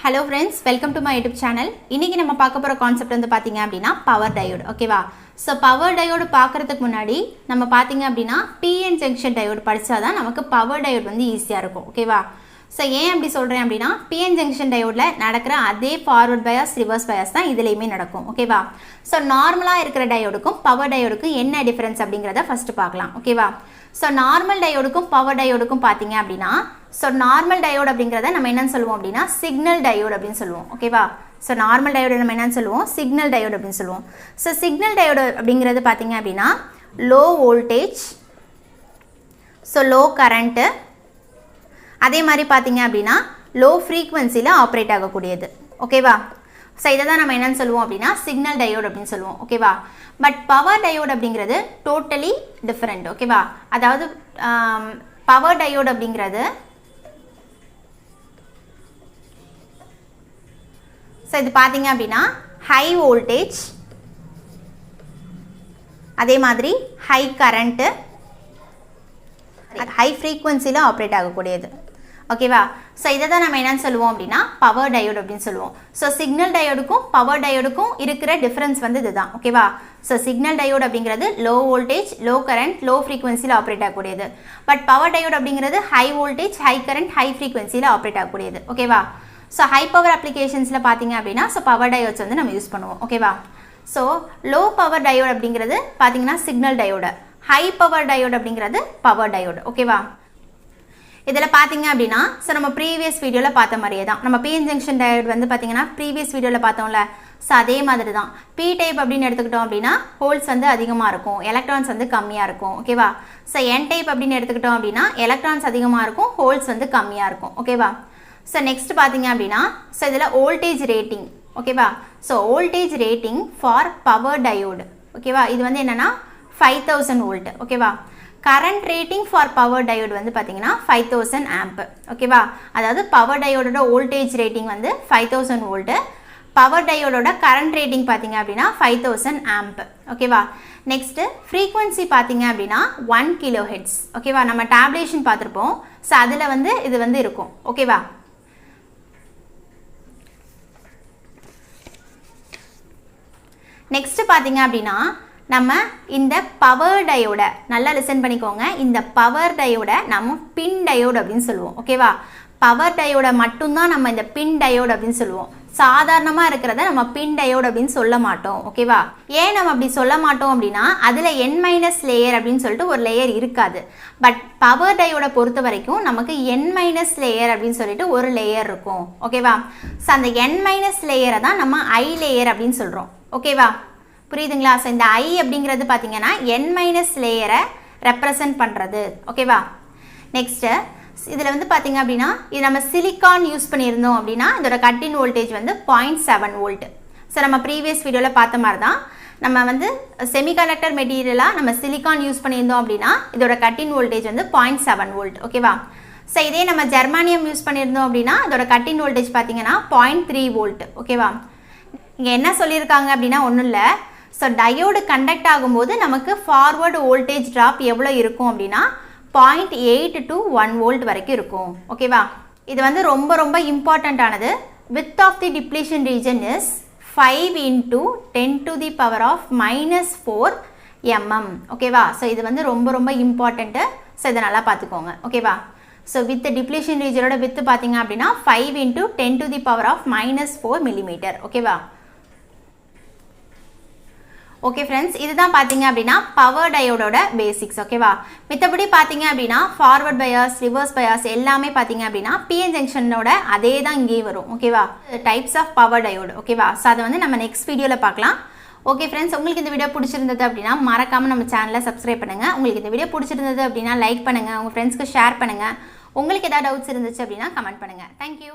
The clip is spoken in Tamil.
Hello friends, welcome to my YouTube channel. இன்னைக்கு நம்ம பார்க்க போற கான்செப்ட் வந்து பாத்தீங்க அப்படினா பவர் டயோடு. ஓகேவா? சோ பவர் டயோடு பார்க்கிறதுக்கு முன்னாடி நம்ம பாத்தீங்க அப்படினா PN ஜங்ஷன் டயோடு படிச்சாதான் நமக்கு பவர் டயோடு வந்து ஈஸியா இருக்கும். ஓகேவா? சோ ஏன் அப்படி சொல்றேன் அப்படினா PN ஜங்ஷன் டயோட்ல நடக்கிற அதே ஃபார்வர்ட் பயாஸ் ரிவர்ஸ் பயாஸ் தான் இதுலயுமே நடக்கும். ஓகேவா? சோ நார்மலா இருக்கிற டயோடுக்கும் பவர் டயோடுக்கும் என்ன டிஃபரன்ஸ் அப்படிங்கறத ஃபர்ஸ்ட் பார்க்கலாம். ஓகேவா? சோ நார்மல் டயோடுக்கும் பவர் டயோடுக்கும் பாத்தீங்க அப்படினா சோ நார்மல் டயோடு அப்படிங்கறத நம்ம என்னன்னு சொல்லுவோம் அப்படினா சிக்னல் டயோடு அப்படினு சொல்லுவோம். ஓகேவா? சோ நார்மல் டயோடு நம்ம என்னன்னு சொல்லுவோம் சிக்னல் டயோடு அப்படினு சொல்லுவோம். சோ சிக்னல் டயோடு அப்படிங்கிறது பாத்தீங்க அப்படினா low voltage so low current அதே மாதிரி பாத்தீங்க அப்படினா லோ ஃப்ரீக்வென்சில ஆபரேட் ஆகக்கூடியது. ஓகேவா? சோ இத தான் நம்ம என்னன்னு சொல்லுவோம் அப்படினா சிக்னல் டயோடு அப்படினு சொல்லுவோம். ஓகேவா? பட் பவர் டயோடு அப்படிங்கிறது டோட்டலி டிஃபரண்ட். ஓகேவா? அதாவது பவர் டயோடு அப்படிங்கிறது சோ இது பாத்தீங்க அப்படினா ஹை வோல்டேஜ் அதே மாதிரி ஹை கரண்ட் ஹை ஃப்ரீக்வென்சில ஆபரேட் ஆகக்கூடியது. ஓகேவா? சோ இத தான் நம்ம என்னன்னு சொல்லுவோம் அப்படினா பவர் டயோடு அப்படினு சொல்லுவோம். சோ சிக்னல் டயோடுக்கும் பவர் டயோடுக்கும் இருக்கிற டிஃபரன்ஸ் வந்து இதுதான். ஓகேவா? சோ சிக்னல் டயோடு அப்படிங்கிறது low voltage low current low ஃப்ரீக்வென்சில ஆபரேட் ஆகக்கூடியது. பட் பவர் டயோடு அப்படிங்கிறது high voltage high current high ஃப்ரீக்வென்சில ஆபரேட் ஆகக்கூடியது. ஓகேவா? சோ ஹை பவர் அப்ளிகேஷன்ஸ்ல பாத்தீங்க அப்படினா சோ பவர் டயோட்ஸ் வந்து நம்ம யூஸ் பண்ணுவோம். ஓகேவா? சோ லோ பவர் டயோடு அப்படிங்கிறது பாத்தீங்கன்னா signal diode, high power diode அப்படிங்கிறது பவர் டயோடு. ஓகேவா? இதல பாத்தீங்க அப்படினா சோ நம்ம ப்ரீவியஸ் வீடியோல பார்த்த மாதிரியே தான் நம்ம PN ஜங்ஷன் டயோடு வந்து பாத்தீங்கன்னா ப்ரீவியஸ் வீடியோல பார்த்தோம்ல சோ அதே மாதிரி தான் P டைப் அப்படினு எடுத்துக்கிட்டோம் அப்படினா ஹோல்ஸ் வந்து அதிகமா இருக்கும், எலக்ட்ரான்ஸ் வந்து கம்மியா இருக்கும். ஓகேவா? சோ N டைப் அப்படினு எடுத்துக்கிட்டோம் அப்படினா எலக்ட்ரான்ஸ் அதிகமா இருக்கும், ஹோல்ஸ் வந்து கம்மியா இருக்கும். ஓகேவா? சோ நெக்ஸ்ட் பாத்தீங்க அப்படினா சோ இதல வோல்டேஜ் ரேட்டிங். ஓகேவா? So voltage rating for power diode. ஓகேவா? இது வந்து என்னன்னா 5000 வோல்ட். ஓகேவா? Current rating for power diode வந்து பாத்தீங்கன்னா 5000 ஆம்ப். ஓகேவா? அதாவது பவர் டயோடோட வோல்டேஜ் ரேட்டிங் வந்து 5000 வோல்ட், பவர் டயோடோட கரண்ட் ரேட்டிங் பாத்தீங்க அப்படினா 5000 ஆம்ப். ஓகேவா? நெக்ஸ்ட் ஃப்ரீக்வென்சி பாத்தீங்க அப்படினா 1 கிலோஹெர்ட்ஸ். ஓகேவா? நம்ம டேப்லேஷன் பார்த்திருப்போம். சோ அதுல வந்து இது வந்து இருக்கும். ஓகேவா? நெக்ஸ்ட் பாத்தீங்க அப்படினா நம்ம இந்த பவர் டயோட நல்லா லிசன் பண்ணிக்கோங்க. இந்த பவர் டயோட நம்ம பின் டயோடு அப்படினு சொல்லுவோம். ஓகேவா? பவர் டயோட மட்டும் தான் நம்ம இந்த பின் டயோடு அப்படினு சொல்லுவோம். சாதாரணமா இருக்குறத நம்ம பின் டயோடு அப்படினு சொல்ல மாட்டோம். ஓகேவா? ஏன் நம்ம அப்படி சொல்ல மாட்டோம் அப்படினா அதுல n- லேயர் அப்படினு சொல்லிட்டு ஒரு லேயர் இருக்காது. பட் பவர் டயோட பொறுத்த வரைக்கும் நமக்கு n- லேயர் அப்படினு சொல்லிட்டு ஒரு லேயர் இருக்கும். ஓகேவா? சோ அந்த n- லேயரை தான் நம்ம I லேயர் அப்படினு சொல்றோம். ஓகேவா? புரியுதுங்களா? சோ இந்த I அப்படிங்கிறது பாத்தீங்கன்னா n- லேயரை ரெப்ரசன்ட் பண்றது. ஓகேவா? நெக்ஸ்ட் இதுல வந்து பாத்தீங்க அப்படினா இது நம்ம சிலிகான் யூஸ் பண்ணியிருந்தோம் அப்படினா இதோட கட் இன் வோல்டேஜ் வந்து 0.7 வோல்ட். சோ நம்ம ப்ரீவியஸ் வீடியோல பார்த்த மாதிரி தான் நம்ம வந்து செமிகண்டக்டர் மெட்டீரியலா நம்ம சிலிகான் யூஸ் பண்ணியிருந்தோம் அப்படினா இதோட கட் இன் வோல்டேஜ் வந்து 0.7 வோல்ட். ஓகேவா? சோ இதே நம்ம ஜெர்மானியம் யூஸ் பண்ணியிருந்தோம் அப்படினா இதோட கட் இன் வோல்டேஜ் பாத்தீங்கன்னா 0.3 வோல்ட். ஓகேவா? இங்க என்ன சொல்லியிருக்காங்க அப்படினா ஒண்ணும் இல்ல. சோ டயோடு கண்டக்ட் ஆகும்போது நமக்கு ஃபார்வர்ட் வோல்டேஜ் டிராப் எவ்வளவு இருக்கும் அப்படினா 0.8 to 1 வோல்ட் வரைக்கும் இருக்கும். ஓகேவா? இது வந்து ரொம்ப ரொம்ப இம்பார்ட்டன்ட் ஆனது. width of the depletion region is 5 into 10 to the power of -4 mm. ஓகேவா? சோ இது வந்து ரொம்ப ரொம்ப இம்பார்ட்டன்ட். சோ இத நல்லா பாத்துக்கோங்க. ஓகேவா? So with the depletion region ஓட width பாத்தீங்க அப்படினா 5 into 10 to the power of -4 mm. ஓகேவா? ஓகே फ्रेंड्स, இதுதான் பாத்தீங்க அப்படினா பவர் டயோடோட பேசிக்ஸ். ஓகேவா? மித்தபடி பாத்தீங்க அப்படினா ஃபார்வர்ட் பயாஸ் ரிவர்ஸ் பயாஸ் எல்லாமே பாத்தீங்க அப்படினா PN ஜங்ஷனோட அதே தான் இங்கே வரும். ஓகேவா? Types of power diode. ஓகேவா? சோ அத வந்து நம்ம நெக்ஸ்ட் வீடியோல பார்க்கலாம். ஓகே फ्रेंड्स, உங்களுக்கு இந்த வீடியோ பிடிச்சிருந்தது அப்படினா மறக்காம நம்ம சேனலை சப்ஸ்கிரைப் பண்ணுங்க. உங்களுக்கு இந்த வீடியோ பிடிச்சிருந்தது அப்படினா லைக் பண்ணுங்க, உங்க ஃப்ரெண்ட்ஸ்க்கு ஷேர் பண்ணுங்க. உங்களுக்கு ஏதாவது டவுட்ஸ் இருந்துச்சு அப்படினா கமெண்ட் பண்ணுங்க. Thank you.